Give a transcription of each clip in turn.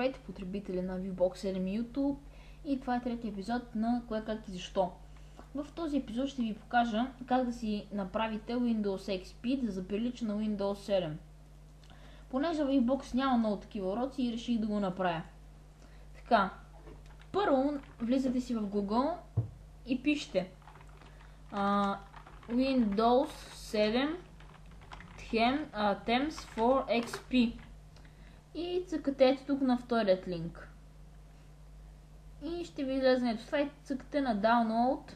Здравейте, потребители на VBOX 7 YouTube, и това е третия епизод на Кое, как и защо. В този епизод ще ви покажа как да си направите Windows XP да заприлича на Windows 7. Понеже в VBOX няма много такива уроци и реших да го направя. Така, първо влизате си в Google и пишете Windows 7 Themes for XP. И цъкате ето тук на вторият линк. И ще ви излезе ето това и цъкате на Download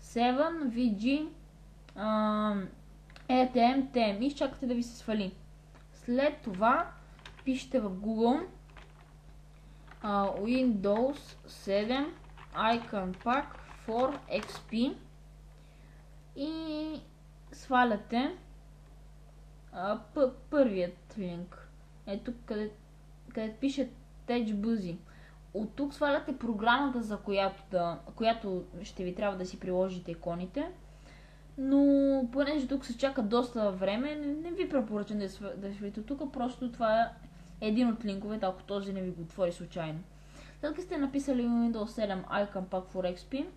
7 VG ETM TM и изчакате да ви се свали. След това пишете в Google Windows 7 Icon Pack for XP и сваляте първият линк. Ето къде пише TouchBuzzy. От тук сваляте програмата, за която ще ви трябва да си приложите иконите. Но понеже тук се чака доста време, не ви препоръчам да свалите тук, просто това е един от линковете, ако този не ви го отвори случайно. След като сте написали Windows 7 Icon Pack for XP,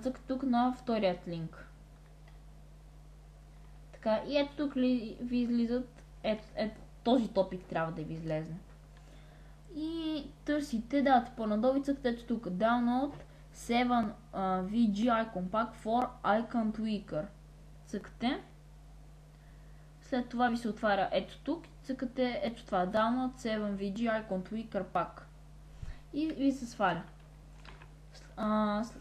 цъкате тук на вторият линк. Така, и ето тук ви излизат, този топик трябва да ви излезе. И търсите, давате по-надолу и цъкате ето тук Download 7 VG Icon Pack for Icon Tweaker. Цъкате. След това ви се отваря ето тук. Цъкате ето това Download 7 VG Icon Tweaker Pack. И ви се сваля.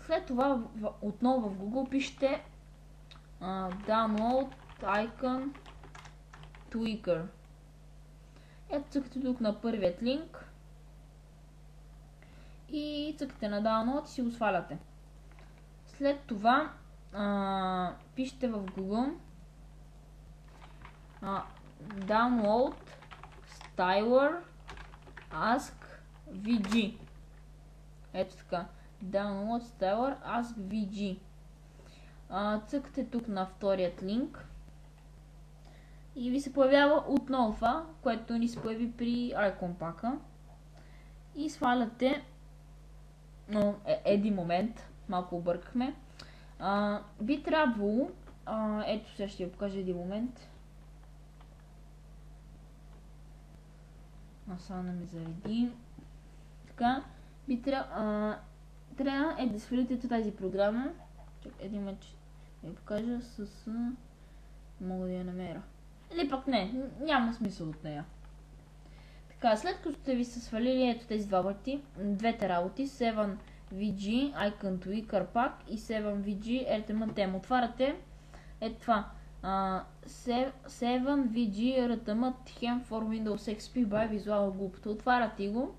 След това отново в Google пишете Download Icon Tweaker. Ето цъкате тук на първият линк и цъкате на Download и си го сваляте. След това пишете в Google Download Styler Ask VG. Ето така. Download Styler Ask VG. Цъкате тук на вторият линк и ви се появява отново това, което ни се появи при Icon Pack. И сваляте, но един момент, малко объркахме. Би трябвало, ето сега ще ви покажа един момент. Само да ме зареди. Така, би трябва да свалите тази програма. Един момент ще ви покажа с... мога да я намеря. Или пък не, няма смисъл от нея. Така, след като сте ви се свалили ето тези двете работи, 7 VG Icon Tweaker Pack и 7 VG RTM TM, отваряте ето това 7 VG RTM TM for Windows XP by Visual Group. Отваряте го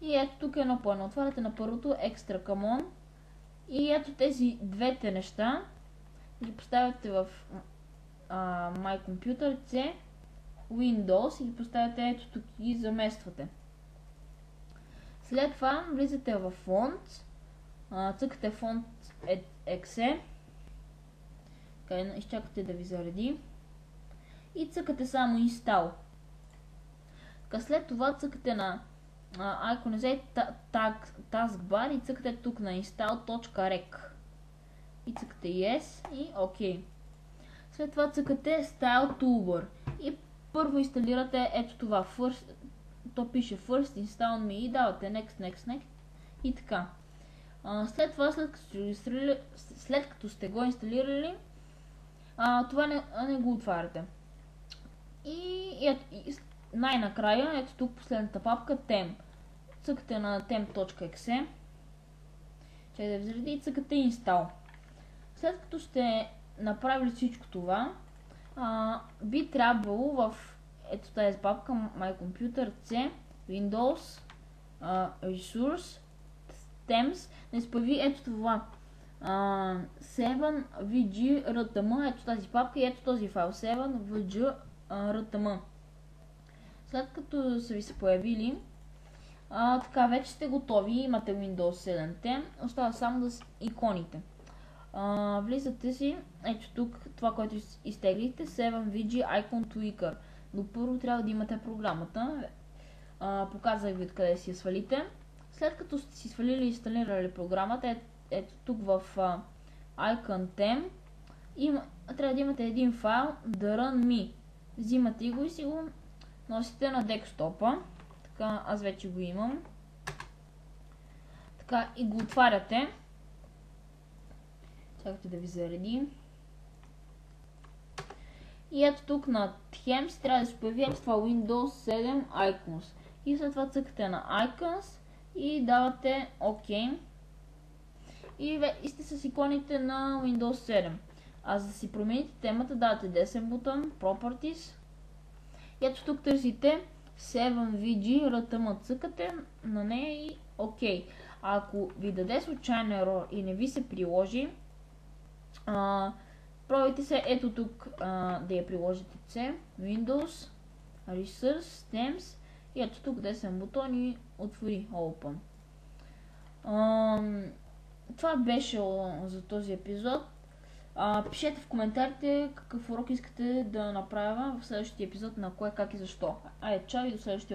и ето тук едно по едно. Отваряте на първото Extra Common и ето тези двете неща ги поставяте в My Computer C Windows и ги поставяте ето тук и ги замествате. След това влизате в фонд, цъкате фонд EXE, изчакате да ви зареди и цъкате само Install. След това цъкате на icon Taskbar и цъкате тук на install.rec и цъкате Yes и OK. След това цъкате Style Toolbar и първо инсталирате ето това. То пише First Install Me и давате Next и така. След това, след като сте го инсталирали, това не го отваряте. И най-накрая, ето тук последната папка Temp. Цъкате на temp.exe. Чакай да ви зареди и цъкате Install. След като сте направили всичко това, би трябвало в ето тази папка My Computer C Windows Resource Themes да се появи ето това 7 VG RTM, ето тази папка и ето този файл 7 VG RTM. След като са ви се появили, така вече сте готови, имате Windows 7 остава само да иконите. Влизате си, ето тук, това, което изтеглихте, 7VG Icon Tweaker. Но първо трябва да имате програмата. показах ви откъде си я свалите. След като сте си свалили и инсталирали програмата, ето тук в IconTem трябва да имате един файл .run.me. Взимате го и си го носите на десктопа. Така, аз вече го имам. Така, и го отваряте. Чакайте да ви зареди. И ето тук на Themes трябва да се появи това Windows 7 Icons. И след това цъкате на Icons и давате OK. И сте с иконите на Windows 7. А за да си промените темата, давате десен бутон, Properties. И ето тук търсите 7VG, RTM, цъкате на нея и OK. А ако ви даде случайен ерор и не ви се приложи, пробайте се ето тук да я приложите C, Windows, Resource, Themes и ето тук десен бутон и отвори Open. Това беше за този епизод. Пишете в коментарите какъв урок искате да направя в следващия епизод на кое, как и защо. Чао и до следващия урок.